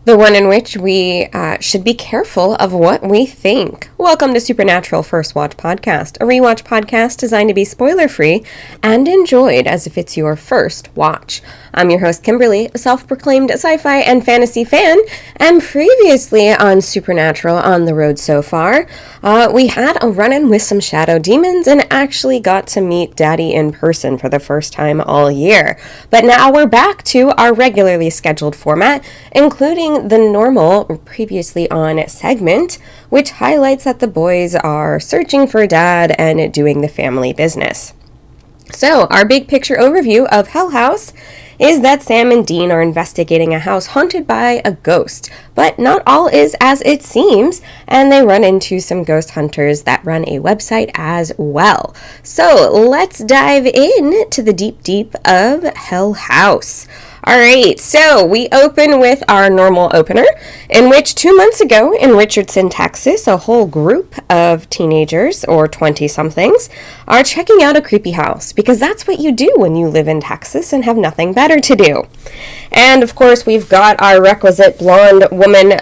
the one in which we should be careful of what we think. Welcome to Supernatural First Watch Podcast, a rewatch podcast designed to be spoiler-free and enjoyed as if it's your first watch. I'm your host, Kimberly, a self-proclaimed sci-fi and fantasy fan, and previously on Supernatural On the Road So Far, we had a run-in with some shadow demons and actually got to meet Daddy in person for the first time all year. But now we're back to our regularly scheduled format, including the normal previously on segment, which highlights that the boys are searching for Dad and doing the family business. So, our big picture overview of Hell House is that Sam and Dean are investigating a house haunted by a ghost, but not all is as it seems, and they run into some ghost hunters that run a website as well. So let's dive in to the deep of Hell House. Alright, so we open with our normal opener, in which 2 months ago in Richardson, Texas, a whole group of teenagers, or 20-somethings, are checking out a creepy house, because that's what you do when you live in Texas and have nothing better to do. And, of course, we've got our requisite blonde woman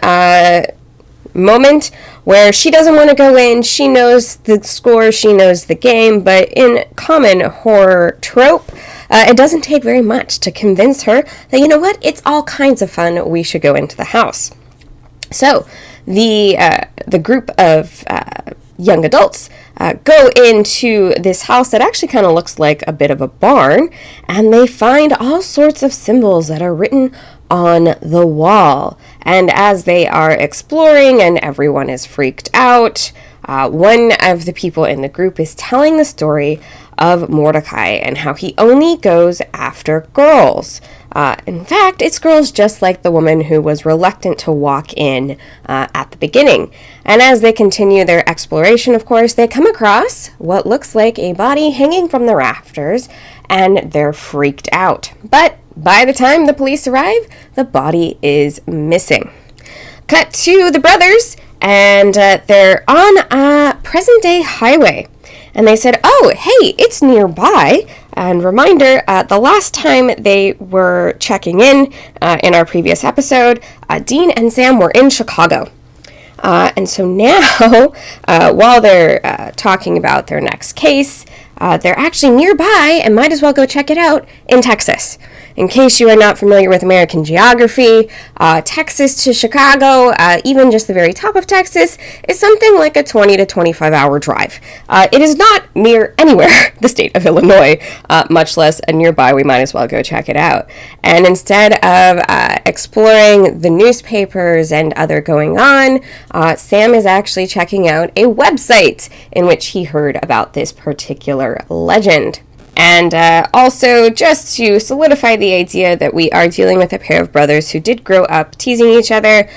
moment where she doesn't want to go in, she knows the score, she knows the game, but in common horror trope, it doesn't take very much to convince her that, you know what, it's all kinds of fun, we should go into the house. So, the group of young adults go into this house that actually kind of looks like a bit of a barn, and they find all sorts of symbols that are written on the wall. And as they are exploring and everyone is freaked out, one of the people in the group is telling the story of Mordecai and how he only goes after girls. In fact, it's girls just like the woman who was reluctant to walk in at the beginning. And as they continue their exploration, of course, they come across what looks like a body hanging from the rafters, and they're freaked out. But by the time the police arrive, the body is missing. Cut to the brothers, and they're on a present-day highway. And they said, oh, hey, it's nearby. And reminder, the last time they were checking in our previous episode, Dean and Sam were in Chicago. And so now, while they're talking about their next case, they're actually nearby and might as well go check it out in Texas. In case you are not familiar with American geography, Texas to Chicago, even just the very top of Texas, is something like a 20 to 25 hour drive. It is not near anywhere the state of Illinois, much less a nearby. We might as well go check it out. And instead of exploring the newspapers and other going on, Sam is actually checking out a website in which he heard about this particular legend. And also, just to solidify the idea that we are dealing with a pair of brothers who did grow up teasing each other,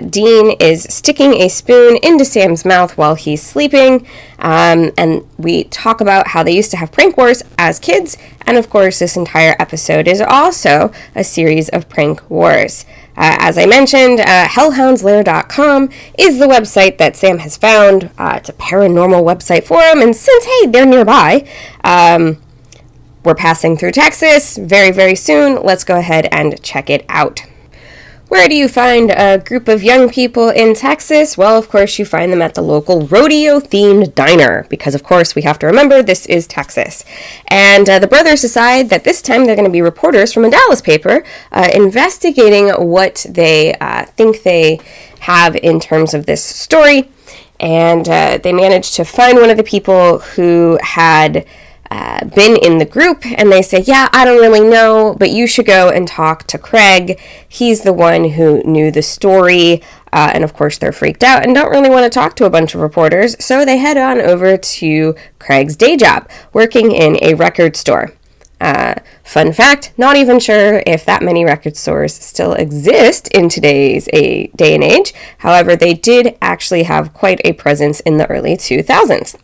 Dean is sticking a spoon into Sam's mouth while he's sleeping, and we talk about how they used to have prank wars as kids, and of course this entire episode is also a series of prank wars. As I mentioned, hellhoundslair.com is the website that Sam has found. It's a paranormal website for him, and since, hey, they're nearby, we're passing through Texas very, very soon. Let's go ahead and check it out. Where do you find a group of young people in Texas? Well, of course, you find them at the local rodeo-themed diner, because, of course, we have to remember this is Texas. And the brothers decide that this time they're going to be reporters from a Dallas paper investigating what they think they have in terms of this story. And they managed to find one of the people who had been in the group, and they say, yeah, I don't really know, but you should go and talk to Craig. He's the one who knew the story, and of course they're freaked out and don't really want to talk to a bunch of reporters, so they head on over to Craig's day job, working in a record store. Fun fact, not even sure if that many record stores still exist in today's day and age. However, they did actually have quite a presence in the early 2000s.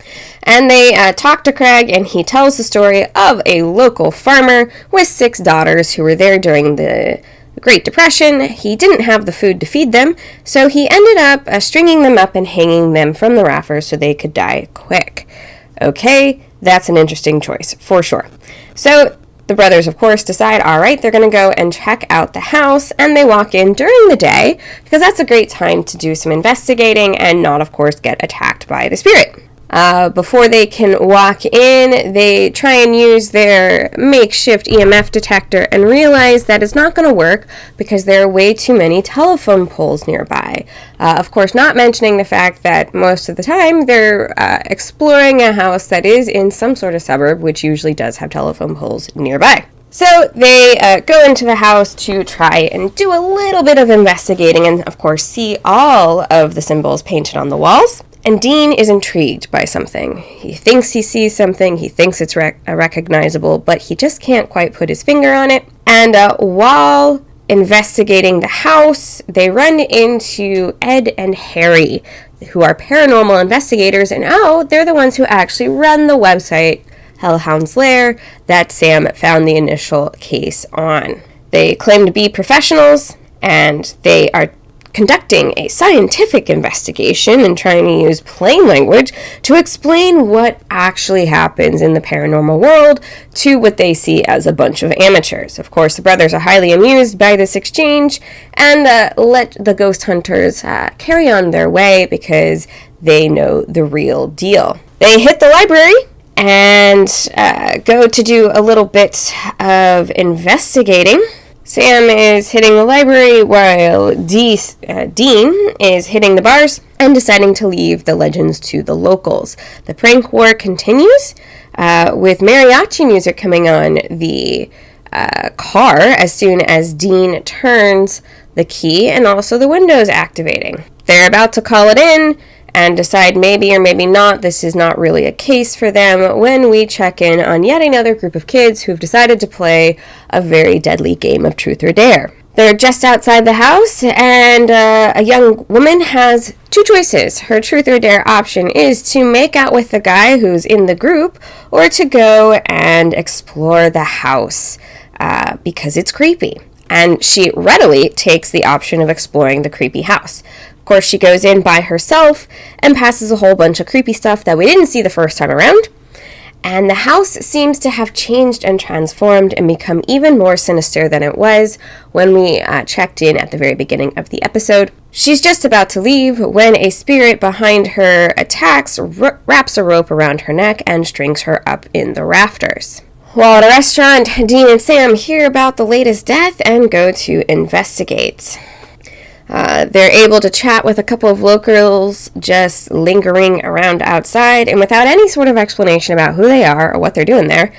And they talk to Craig, and he tells the story of a local farmer with 6 daughters who were there during the Great Depression. He didn't have the food to feed them, so he ended up stringing them up and hanging them from the rafters so they could die quick. Okay, that's an interesting choice, for sure. So The brothers, of course, decide, all right, they're going to go and check out the house, and they walk in during the day because that's a great time to do some investigating and not, of course, get attacked by the spirit. Before they can walk in, they try and use their makeshift EMF detector and realize that it's not going to work because there are way too many telephone poles nearby. Of course, not mentioning the fact that most of the time they're exploring a house that is in some sort of suburb, which usually does have telephone poles nearby. So they go into the house to try and do a little bit of investigating and, of course, see all of the symbols painted on the walls. And Dean is intrigued by something. He thinks he sees something, he thinks it's recognizable, but he just can't quite put his finger on it. And while investigating the house, they run into Ed and Harry, who are paranormal investigators, and they're the ones who actually run the website Hellhound's Lair that Sam found the initial case on. They claim to be professionals, and they are conducting a scientific investigation and trying to use plain language to explain what actually happens in the paranormal world to what they see as a bunch of amateurs. Of course, the brothers are highly amused by this exchange and let the ghost hunters carry on their way because they know the real deal. They hit the library and go to do a little bit of investigating. Sam is hitting the library while Dean is hitting the bars and deciding to leave the legends to the locals. The prank war continues with mariachi music coming on the car as soon as Dean turns the key and also the windows activating. They're about to call it in and decide maybe or maybe not this is not really a case for them when we check in on yet another group of kids who've decided to play a very deadly game of truth or dare. They're just outside the house, and a young woman has two choices. Her truth or dare option is to make out with the guy who's in the group or to go and explore the house because it's creepy. And she readily takes the option of exploring the creepy house. Of course, she goes in by herself and passes a whole bunch of creepy stuff that we didn't see the first time around. And the house seems to have changed and transformed and become even more sinister than it was when we checked in at the very beginning of the episode. She's just about to leave when a spirit behind her attacks, wraps a rope around her neck, and strings her up in the rafters. While at a restaurant, Dean and Sam hear about the latest death and go to investigate. They're able to chat with a couple of locals just lingering around outside, and without any sort of explanation about who they are or what they're doing there,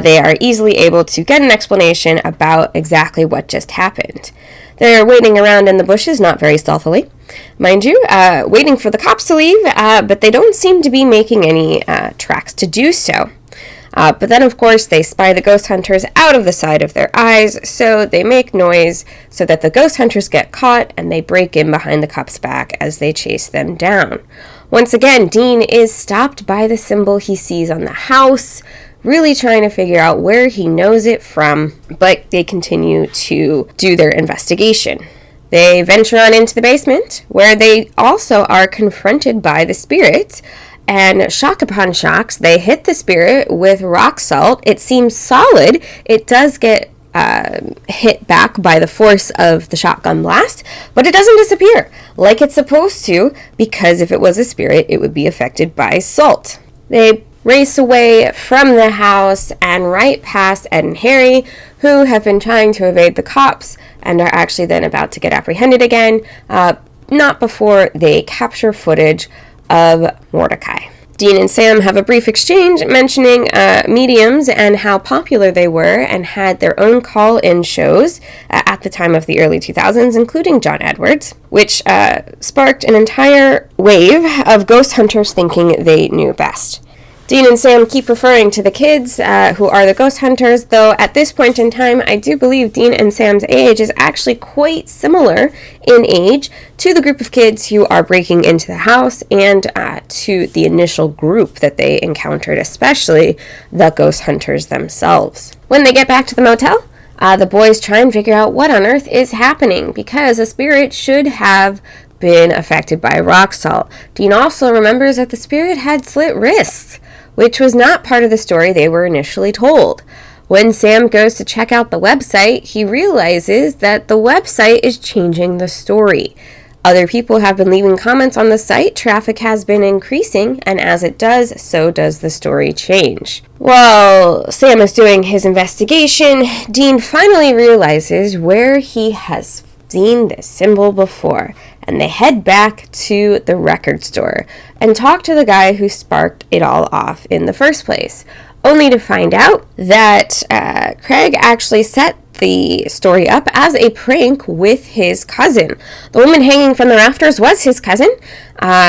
they are easily able to get an explanation about exactly what just happened. They're waiting around in the bushes, not very stealthily, mind you, waiting for the cops to leave, but they don't seem to be making any tracks to do so. But then, of course, they spy the ghost hunters out of the side of their eyes, so they make noise so that the ghost hunters get caught, and they break in behind the cops' back as they chase them down. Once again, Dean is stopped by the symbol he sees on the house, really trying to figure out where he knows it from, but they continue to do their investigation. They venture on into the basement, where they also are confronted by the spirits. And shock upon shocks, they hit the spirit with rock salt. It seems solid. It does get hit back by the force of the shotgun blast, but it doesn't disappear like it's supposed to, because if it was a spirit, it would be affected by salt. They race away from the house and right past Ed and Harry, who have been trying to evade the cops and are actually then about to get apprehended again, not before they capture footage of Mordecai. Dean and Sam have a brief exchange mentioning mediums and how popular they were and had their own call-in shows at the time of the early 2000s, including John Edwards, which sparked an entire wave of ghost hunters thinking they knew best. Dean and Sam keep referring to the kids who are the ghost hunters, though at this point in time, I do believe Dean and Sam's age is actually quite similar in age to the group of kids who are breaking into the house and to the initial group that they encountered, especially the ghost hunters themselves. When they get back to the motel, the boys try and figure out what on earth is happening, because a spirit should have been affected by rock salt. Dean also remembers that the spirit had slit wrists, which was not part of the story they were initially told. When Sam goes to check out the website, he realizes that the website is changing the story. Other people have been leaving comments on the site, traffic has been increasing, and as it does, so does the story change. While Sam is doing his investigation, Dean finally realizes where he has seen this symbol before, and they head back to the record store and talk to the guy who sparked it all off in the first place, only to find out that Craig actually set the story up as a prank with his cousin. The woman hanging from the rafters was his cousin,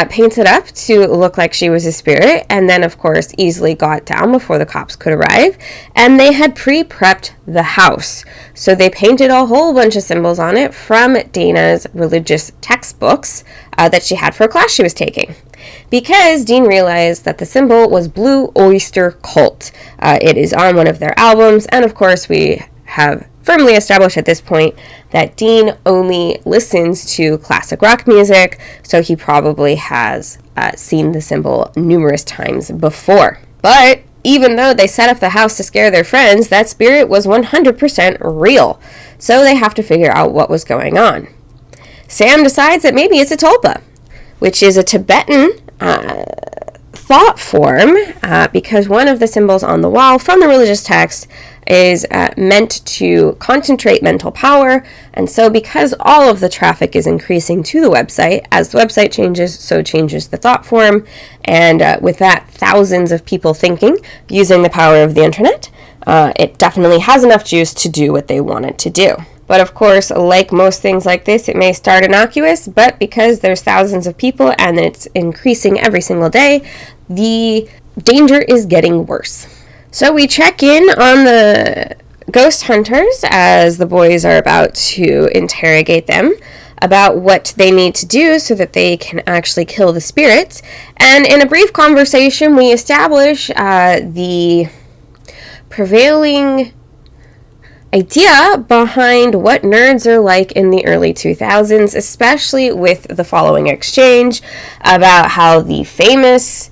painted up to look like she was a spirit, and then of course easily got down before the cops could arrive, and they had pre-prepped the house. So they painted a whole bunch of symbols on it from Dana's religious textbooks that she had for a class she was taking. Because Dean realized that the symbol was Blue Oyster Cult. It is on one of their albums, and of course we have firmly established at this point that Dean only listens to classic rock music, so he probably has seen the symbol numerous times before. But even though they set up the house to scare their friends, that spirit was 100% real, so they have to figure out what was going on. Sam decides that maybe it's a tulpa, which is a Tibetan thought form, because one of the symbols on the wall from the religious text is meant to concentrate mental power, and so because all of the traffic is increasing to the website, as the website changes, so changes the thought form, and with that, thousands of people thinking, using the power of the internet, it definitely has enough juice to do what they want it to do. But of course, like most things like this, it may start innocuous, but because there's thousands of people and it's increasing every single day, the danger is getting worse. So we check in on the ghost hunters as the boys are about to interrogate them about what they need to do so that they can actually kill the spirits. And in a brief conversation, we establish the prevailing idea behind what nerds are like in the early 2000s, especially with the following exchange about how the famous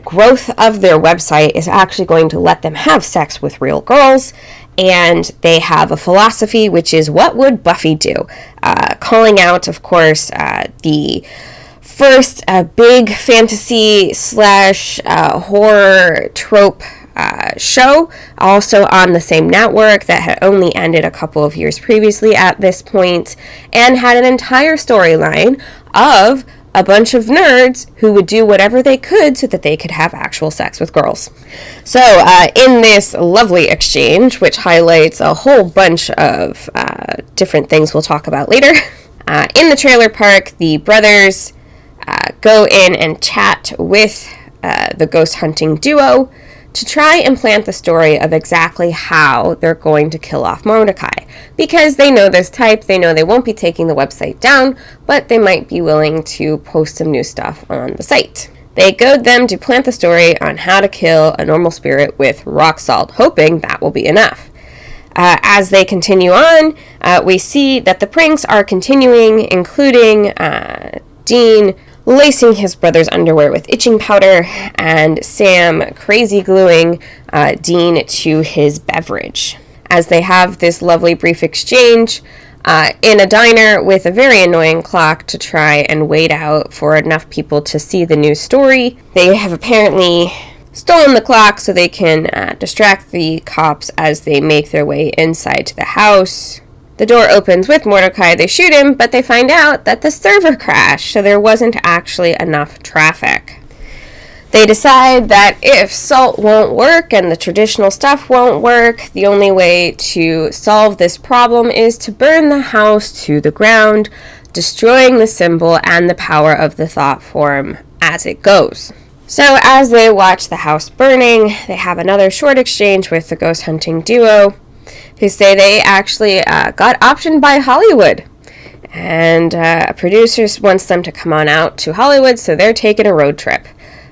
growth of their website is actually going to let them have sex with real girls, and they have a philosophy which is, what would Buffy do? Calling out, of course, the first big fantasy / horror trope show, also on the same network, that had only ended a couple of years previously at this point, and had an entire storyline of a bunch of nerds who would do whatever they could so that they could have actual sex with girls. So in this lovely exchange, which highlights a whole bunch of different things we'll talk about later, in the trailer park, the brothers go in and chat with the ghost hunting duo to try and plant the story of exactly how they're going to kill off Mordecai. Because they know this type, they know they won't be taking the website down, but they might be willing to post some new stuff on the site. They goad them to plant the story on how to kill a normal spirit with rock salt, hoping that will be enough. As they continue on, we see that the pranks are continuing, including Dean lacing his brother's underwear with itching powder, and Sam crazy gluing Dean to his beverage. As they have this lovely brief exchange in a diner with a very annoying clock to try and wait out for enough people to see the new story. They have apparently stolen the clock so they can distract the cops as they make their way inside to the house. The door opens with Mordecai, they shoot him, but they find out that the server crashed, so there wasn't actually enough traffic. They decide that if salt won't work and the traditional stuff won't work, the only way to solve this problem is to burn the house to the ground, destroying the symbol and the power of the thought form as it goes. So as they watch the house burning, they have another short exchange with the ghost hunting duo, who say they actually got optioned by Hollywood. And a producer wants them to come on out to Hollywood, so they're taking a road trip.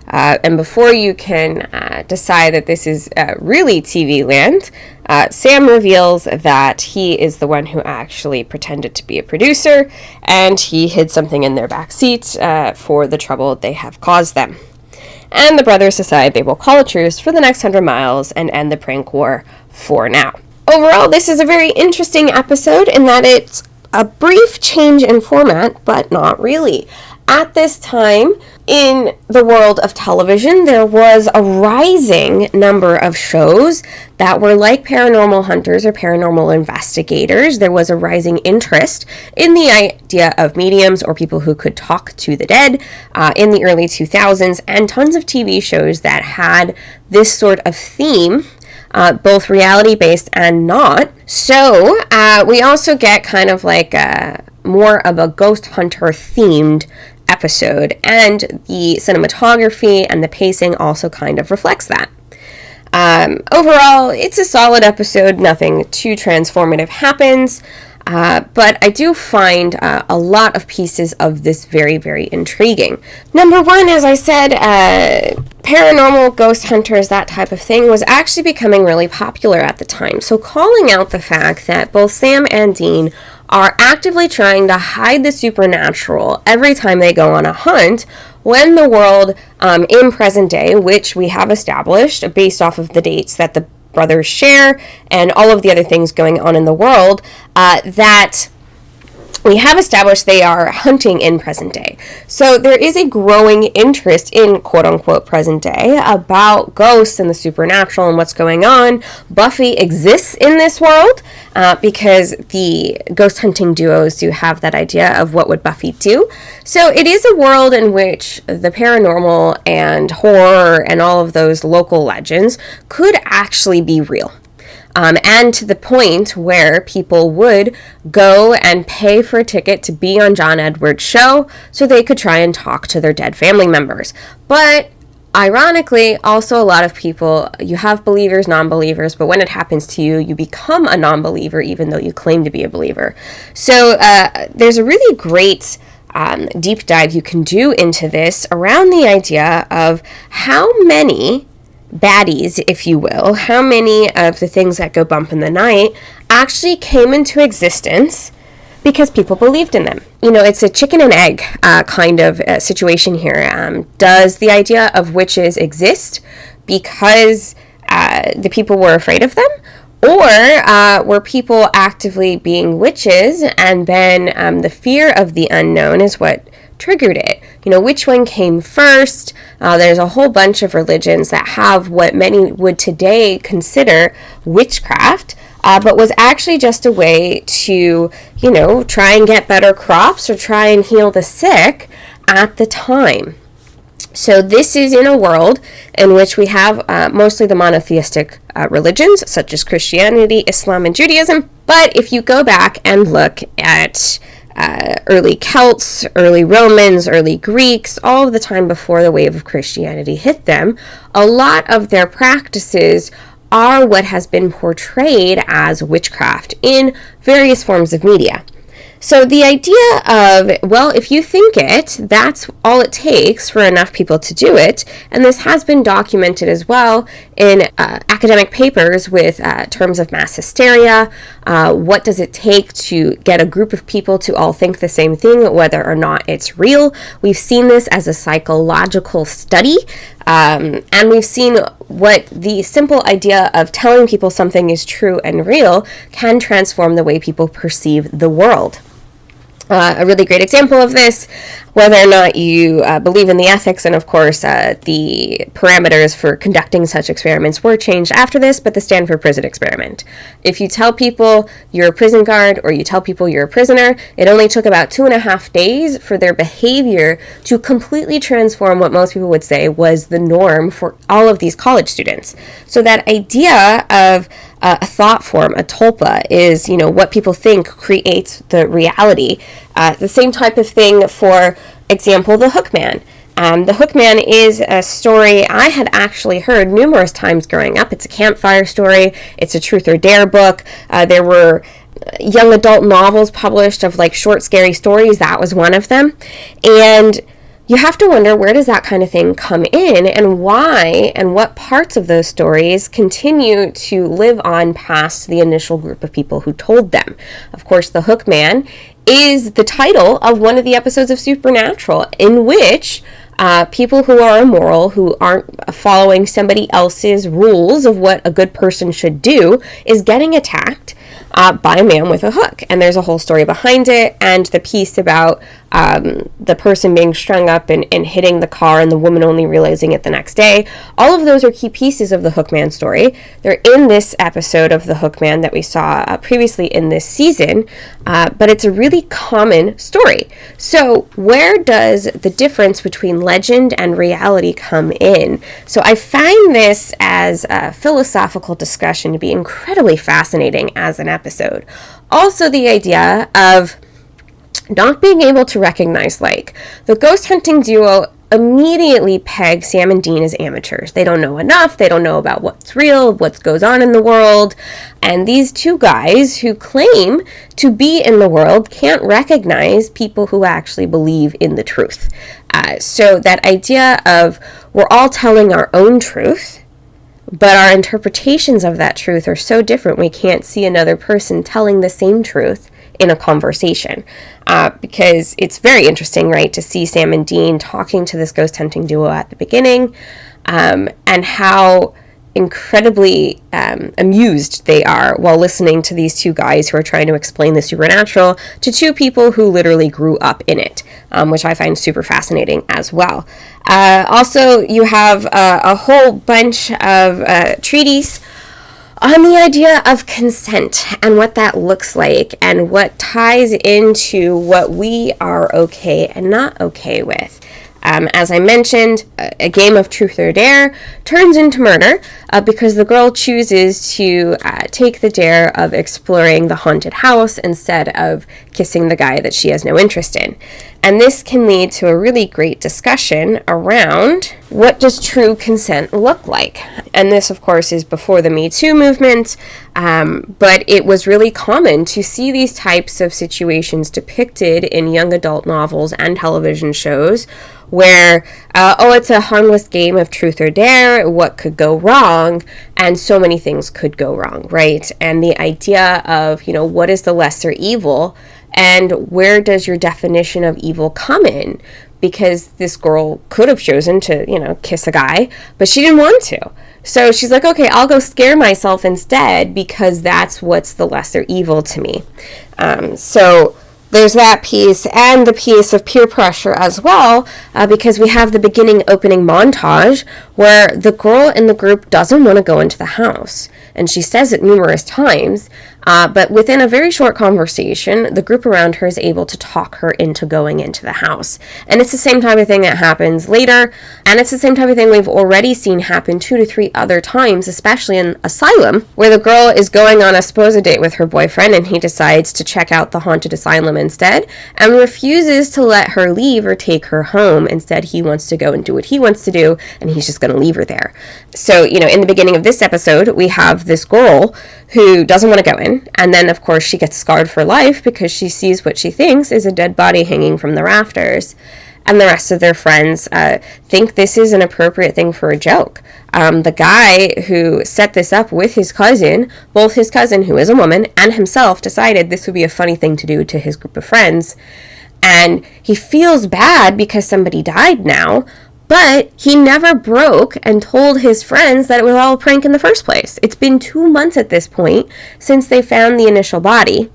And before you can decide that this is really TV land, Sam reveals that he is the one who actually pretended to be a producer, and he hid something in their back seat for the trouble they have caused them. and the brothers decide they will call a truce for the next 100 miles and end the prank war for now. Overall, this is a very interesting episode in that it's a brief change in format, but not really. At this time, in the world of television, there was a rising number of shows that were like Paranormal Hunters or Paranormal Investigators. There was a rising interest in the idea of mediums or people who could talk to the dead in the early 2000s, and tons of TV shows that had this sort of theme, both reality-based and not. So we also get kind of like more of a ghost hunter themed episode, and the cinematography and the pacing also kind of reflects that. Overall, it's a solid episode. Nothing too transformative happens, but I do find a lot of pieces of this very, very intriguing. Number one, as I said, paranormal, ghost hunters, that type of thing was actually becoming really popular at the time. So calling out the fact that both Sam and Dean are actively trying to hide the supernatural every time they go on a hunt, when the world in present day, which we have established based off of the dates that the brothers share and all of the other things going on in the world, that we have established they are hunting in present day. So there is a growing interest in quote-unquote present day about ghosts and the supernatural and what's going on. Buffy exists in this world because the ghost hunting duos do have that idea of what would Buffy do. So it is a world in which the paranormal and horror and all of those local legends could actually be real. And to the point where people would go and pay for a ticket to be on John Edward's show so they could try and talk to their dead family members. But ironically, also a lot of people, you have believers, non-believers, but when it happens to you, you become a non-believer even though you claim to be a believer. So there's a really great deep dive you can do into this around the idea of how many baddies, if you will, how many of the things that go bump in the night actually came into existence because people believed in them. You know, it's a chicken and egg kind of situation here. Does the idea of witches exist because the people were afraid of them? Or were people actively being witches, and then the fear of the unknown is what triggered it? You know, which one came first? There's a whole bunch of religions that have what many would today consider witchcraft, but was actually just a way to, you know, try and get better crops or try and heal the sick at the time. So this is in a world in which we have mostly the monotheistic religions, such as Christianity, Islam, and Judaism. But if you go back and look at early Celts, early Romans, early Greeks, all of the time before the wave of Christianity hit them, a lot of their practices are what has been portrayed as witchcraft in various forms of media. So the idea of, well, if you think it, that's all it takes for enough people to do it. And this has been documented as well in academic papers with terms of mass hysteria. What does it take to get a group of people to all think the same thing, whether or not it's real? We've seen this as a psychological study. And we've seen what the simple idea of telling people something is true and real can transform the way people perceive the world. A really great example of this, whether or not you believe in the ethics, and of course the parameters for conducting such experiments were changed after this, but the Stanford prison experiment. If you tell people you're a prison guard or you tell people you're a prisoner, it only took about 2.5 days for their behavior to completely transform what most people would say was the norm for all of these college students. So that idea of a thought form, a tulpa, is, you know, what people think creates the reality. The same type of thing, for example, the Hookman. The Hookman is a story I had actually heard numerous times growing up. It's a campfire story. It's a truth or dare book. There were young adult novels published of like short, scary stories. That was one of them. And you have to wonder, where does that kind of thing come in, and why, and what parts of those stories continue to live on past the initial group of people who told them. Of course, the Hookman is the title of one of the episodes of Supernatural, in which People who are immoral, who aren't following somebody else's rules of what a good person should do, is getting attacked by a man with a hook. And there's a whole story behind it, and the piece about the person being strung up and hitting the car and the woman only realizing it the next day. All of those are key pieces of the Hookman story. They're in this episode of the Hookman that we saw previously in this season, but it's a really common story. So where does the difference between legend and reality come in? So I find this as a philosophical discussion to be incredibly fascinating as an episode. Also, the idea of not being able to recognize, like, the ghost hunting duo immediately peg Sam and Dean as amateurs. They don't know enough. They don't know about what's real, what goes on in the world. And these two guys who claim to be in the world can't recognize people who actually believe in the truth. So that idea of we're all telling our own truth, but our interpretations of that truth are so different we can't see another person telling the same truth in a conversation, because it's very interesting, right, to see Sam and Dean talking to this ghost hunting duo at the beginning, and how incredibly amused they are while listening to these two guys who are trying to explain the supernatural to two people who literally grew up in it, which I find super fascinating as well. Also, you have a whole bunch of treaties on the idea of consent and what that looks like and what ties into what we are okay and not okay with. As I mentioned, a game of truth or dare turns into murder because the girl chooses to take the dare of exploring the haunted house instead of kissing the guy that she has no interest in. And this can lead to a really great discussion around what does true consent look like. And this, of course, is before the Me Too movement, but it was really common to see these types of situations depicted in young adult novels and television shows where, it's a harmless game of truth or dare, what could go wrong, and so many things could go wrong, right? And the idea of, what is the lesser evil, and where does your definition of evil come in? Because this girl could have chosen to, kiss a guy, but she didn't want to. So she's like, okay, I'll go scare myself instead because that's what's the lesser evil to me. So there's that piece, and the piece of peer pressure as well, because we have the beginning opening montage where the girl in the group doesn't want to go into the house. And she says it numerous times, but within a very short conversation, the group around her is able to talk her into going into the house. And it's the same type of thing that happens later, and it's the same type of thing we've already seen happen 2 to 3 other times, especially in Asylum, where the girl is going on a supposed date with her boyfriend, and he decides to check out the haunted asylum instead, and refuses to let her leave or take her home. Instead, he wants to go and do what he wants to do, and he's just going to leave her there. So, in the beginning of this episode, we have this girl who doesn't want to go in, and then of course she gets scarred for life because she sees what she thinks is a dead body hanging from the rafters, and the rest of their friends think this is an appropriate thing for a joke. The guy who set this up with his cousin, both his cousin, who is a woman, and himself, decided this would be a funny thing to do to his group of friends, and he feels bad because somebody died now, but he never broke and told his friends that it was all a prank in the first place. It's been 2 months at this point since they found the initial body.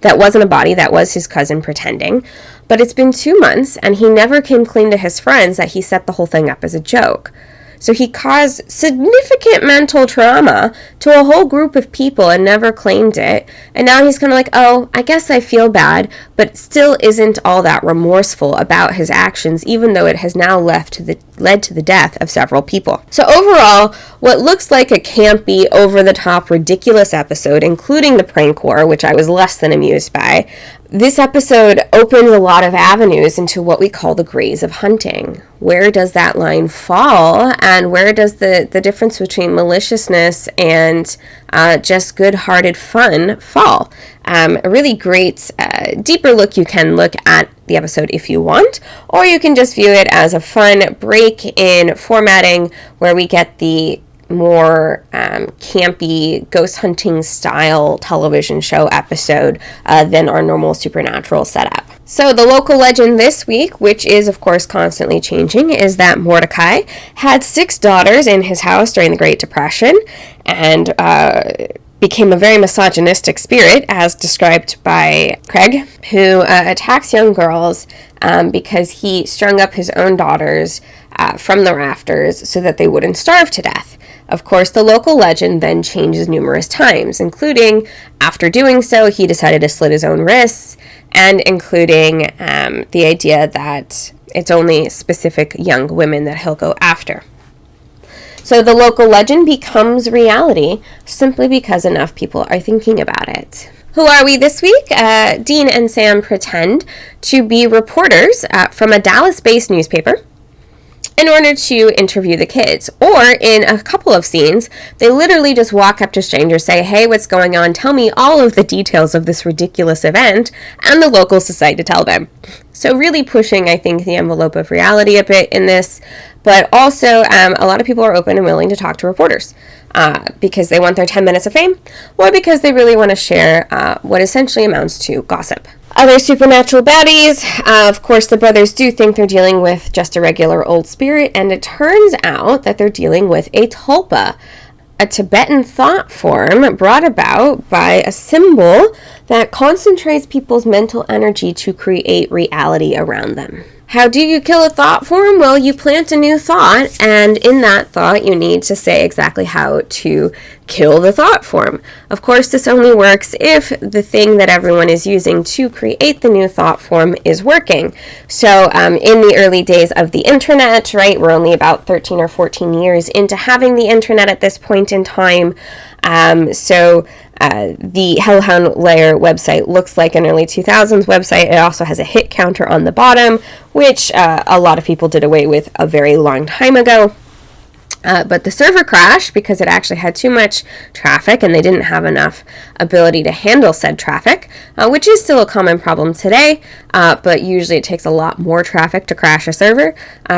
That wasn't a body, that was his cousin pretending. But it's been 2 months, and he never came clean to his friends that he set the whole thing up as a joke. So he caused significant mental trauma to a whole group of people and never claimed it. And now he's kind of like, oh, I guess I feel bad, but still isn't all that remorseful about his actions, even though it has now led to the death of several people. So overall, what looks like a campy, over-the-top, ridiculous episode, including the prank war, which I was less than amused by, this episode opens a lot of avenues into what we call the grays of hunting. Where does that line fall, and where does the difference between maliciousness and just good-hearted fun fall? A really great, deeper look. You can look at the episode if you want, or you can just view it as a fun break in formatting where we get the more campy ghost hunting style television show episode than our normal supernatural setup. So the local legend this week, which is of course constantly changing, is that Mordecai had 6 daughters in his house during the Great Depression and became a very misogynistic spirit, as described by Craig, who attacks young girls because he strung up his own daughters from the rafters so that they wouldn't starve to death. Of course, the local legend then changes numerous times, including after doing so, he decided to slit his own wrists, and including the idea that it's only specific young women that he'll go after. So the local legend becomes reality simply because enough people are thinking about it. Who are we this week? Dean and Sam pretend to be reporters from a Dallas-based newspaper in order to interview the kids. Or in a couple of scenes, they literally just walk up to strangers, say, "Hey, what's going on? Tell me all of the details of this ridiculous event," and the locals decide to tell them. So really pushing, I think, the envelope of reality a bit in this, but also a lot of people are open and willing to talk to reporters because they want their 10 minutes of fame, or because they really want to share what essentially amounts to gossip. Other supernatural baddies, of course, the brothers do think they're dealing with just a regular old spirit, and it turns out that they're dealing with a tulpa, a Tibetan thought form brought about by a symbol that concentrates people's mental energy to create reality around them. How do you kill a thought form? Well, you plant a new thought, and in that thought, you need to say exactly how to kill the thought form. Of course, this only works if the thing that everyone is using to create the new thought form is working. So in the early days of the internet, right, we're only about 13 or 14 years into having the internet at this point in time. The Hellhound Lair website looks like an early 2000s website. It also has a hit counter on the bottom, which a lot of people did away with a very long time ago. But the server crashed because it actually had too much traffic and they didn't have enough ability to handle said traffic, which is still a common problem today, but usually it takes a lot more traffic to crash a server.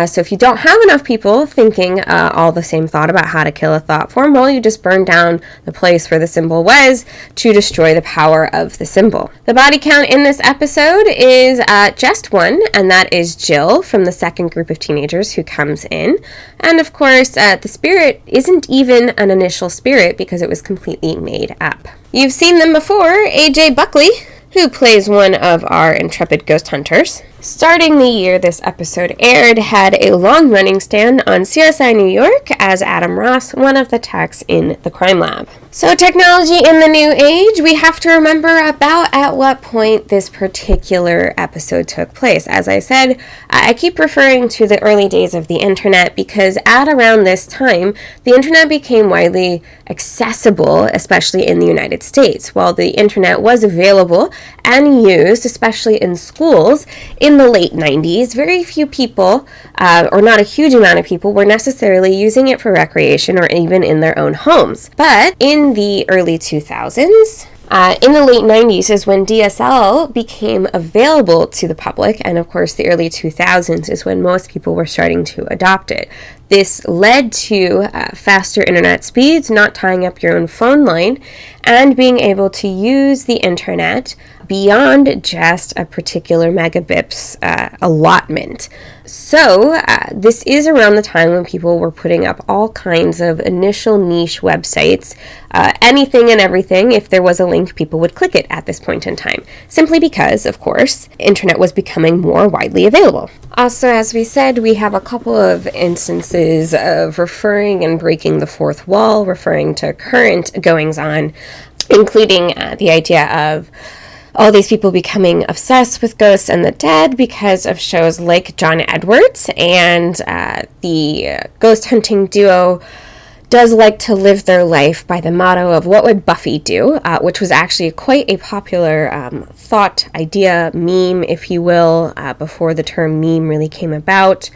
So if you don't have enough people thinking all the same thought about how to kill a thought form, well, you just burn down the place where the symbol was to destroy the power of the symbol. The body count in this episode is just 1, and that is Jill from the second group of teenagers who comes in. And of course, the spirit isn't even an initial spirit because it was completely made up. You've seen them before, AJ Buckley, who plays one of our intrepid ghost hunters. Starting the year this episode aired, had a long-running stand on CSI New York as Adam Ross, one of the techs in the crime lab. So technology in the new age, we have to remember about at what point this particular episode took place. As I said, I keep referring to the early days of the internet because at around this time, the internet became widely accessible, especially in the United States. While the internet was available and used, especially in schools, in the late 90s, very few people, or not a huge amount of people, were necessarily using it for recreation or even in their own homes. But in the early 2000s, in the late 90s is when DSL became available to the public, and of course the early 2000s is when most people were starting to adopt it. This led to faster internet speeds, not tying up your own phone line, and being able to use the internet beyond just a particular megabits allotment. So this is around the time when people were putting up all kinds of initial niche websites, anything and everything. If there was a link, people would click it at this point in time, simply because, of course, internet was becoming more widely available. Also, as we said, we have a couple of instances of referring and breaking the fourth wall, referring to current goings-on, including the idea of all these people becoming obsessed with ghosts and the dead because of shows like John Edwards, and the ghost hunting duo does like to live their life by the motto of what would Buffy do, which was actually quite a popular thought, idea, meme, if you will, before the term meme really came about.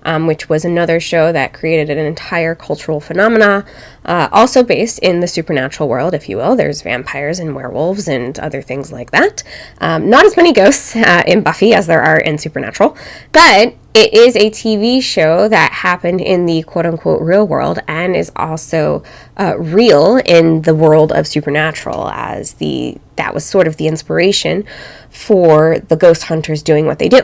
which was another show that created an entire cultural phenomena, also based in the supernatural world, if you will. There's vampires and werewolves and other things like that. Not as many ghosts in Buffy as there are in Supernatural, but it is a TV show that happened in the quote-unquote real world and is also real in the world of Supernatural, as that was sort of the inspiration for the ghost hunters doing what they do.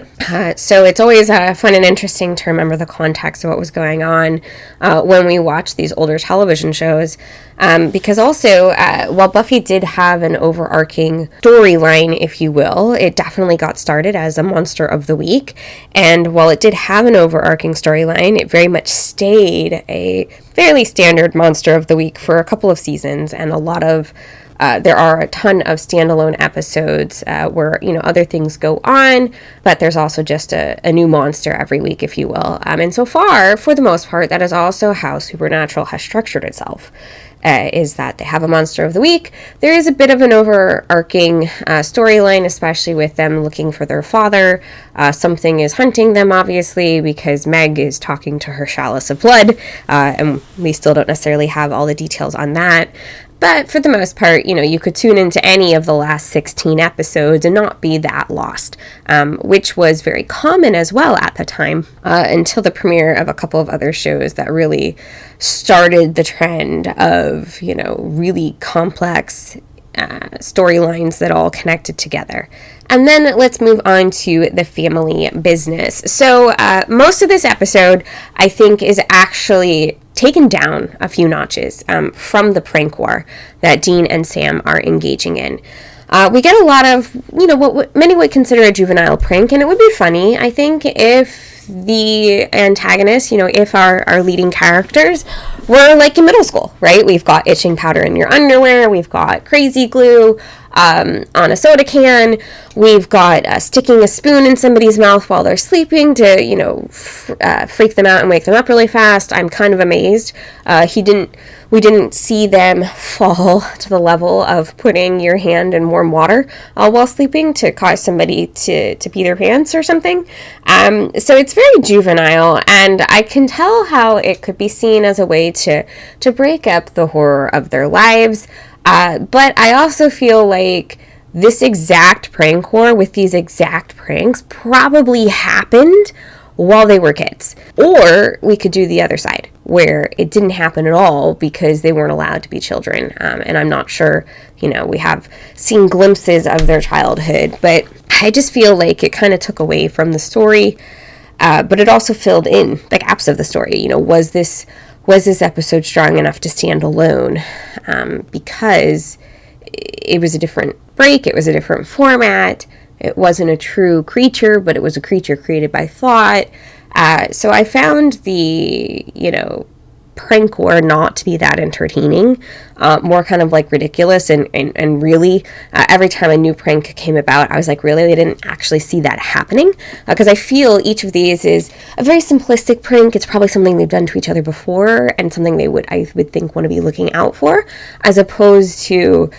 So it's always fun and interesting to remember the context of what was going on when we watch these older television shows, because also while Buffy did have an overarching storyline, if you will, it definitely got started as a monster of the week, and while it did have an overarching storyline, it very much stayed a fairly standard monster of the week for a couple of seasons, and there are a ton of standalone episodes where, other things go on, but there's also just a new monster every week, if you will. And so far, for the most part, that is also how Supernatural has structured itself, is that they have a monster of the week. There is a bit of an overarching storyline, especially with them looking for their father. Something is hunting them, obviously, because Meg is talking to her chalice of blood, and we still don't necessarily have all the details on that. But for the most part, you could tune into any of the last 16 episodes and not be that lost, which was very common as well at the time, until the premiere of a couple of other shows that really started the trend of, really complex storylines that all connected together. And then let's move on to the family business. So most of this episode, I think, is actually taken down a few notches from the prank war that Dean and Sam are engaging in. We get a lot of, what many would consider a juvenile prank, and it would be funny, I think, if the antagonists, if our leading characters were like in middle school, right? We've got itching powder in your underwear, we've got crazy glue on a soda can, we've got sticking a spoon in somebody's mouth while they're sleeping to, freak them out and wake them up really fast. I'm kind of amazed. We didn't see them fall to the level of putting your hand in warm water while sleeping to cause somebody to pee their pants or something. So it's very juvenile, and I can tell how it could be seen as a way to break up the horror of their lives. But I also feel like this exact prank war with these exact pranks probably happened while they were kids. Or we could do the other side, where it didn't happen at all because they weren't allowed to be children. And I'm not sure, we have seen glimpses of their childhood, but I just feel like it kind of took away from the story, but it also filled in the gaps of the story. Was this episode strong enough to stand alone? Because it was a different break, it was a different format, it wasn't a true creature, but it was a creature created by thought. So I found the, prank war not to be that entertaining, more kind of like ridiculous, and really every time a new prank came about, I was like, really, they didn't actually see that happening, because I feel each of these is a very simplistic prank. It's probably something they've done to each other before and something I would think want to be looking out for, as opposed to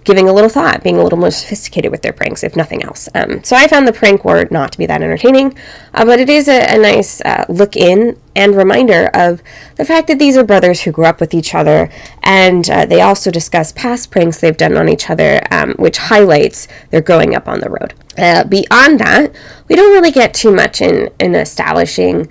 giving a little thought, being a little more sophisticated with their pranks, if nothing else. So I found the prank war not to be that entertaining, but it is a nice look in and reminder of the fact that these are brothers who grew up with each other, and they also discuss past pranks they've done on each other, which highlights their growing up on the road. Beyond that, we don't really get too much in establishing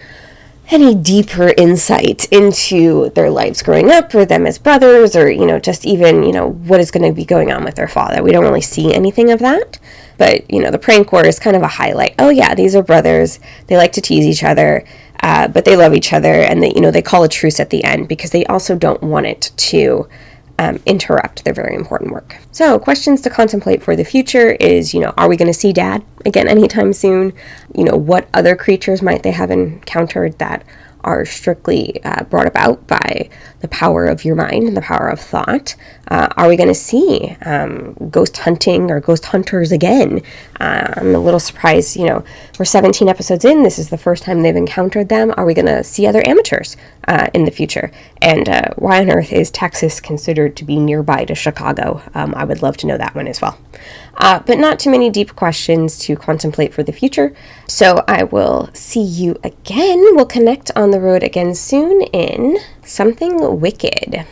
any deeper insight into their lives growing up, or them as brothers, or, just even, what is going to be going on with their father. We don't really see anything of that. But, the prank war is kind of a highlight. Oh, yeah, these are brothers. They like to tease each other, but they love each other. And they call a truce at the end because they also don't want it to interrupt their very important work. So questions to contemplate for the future is, are we going to see Dad again anytime soon? What other creatures might they have encountered that are strictly brought about by the power of your mind and the power of thought? Are we going to see ghost hunting or ghost hunters again? I'm a little surprised, we're 17 episodes in. This is the first time they've encountered them. Are we going to see other amateurs in the future. And why on earth is Texas considered to be nearby to Chicago? I would love to know that one as well. But not too many deep questions to contemplate for the future. So I will see you again. We'll connect on the road again soon in Something Wicked.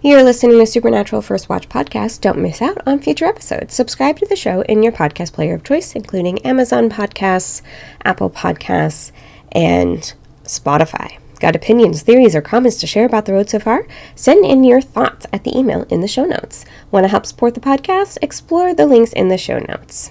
You're listening to Supernatural First Watch Podcast. Don't miss out on future episodes. Subscribe to the show in your podcast player of choice, including Amazon Podcasts, Apple Podcasts, and Spotify. Got opinions, theories, or comments to share about the road so far? Send in your thoughts at the email in the show notes. Want to help support the podcast? Explore the links in the show notes.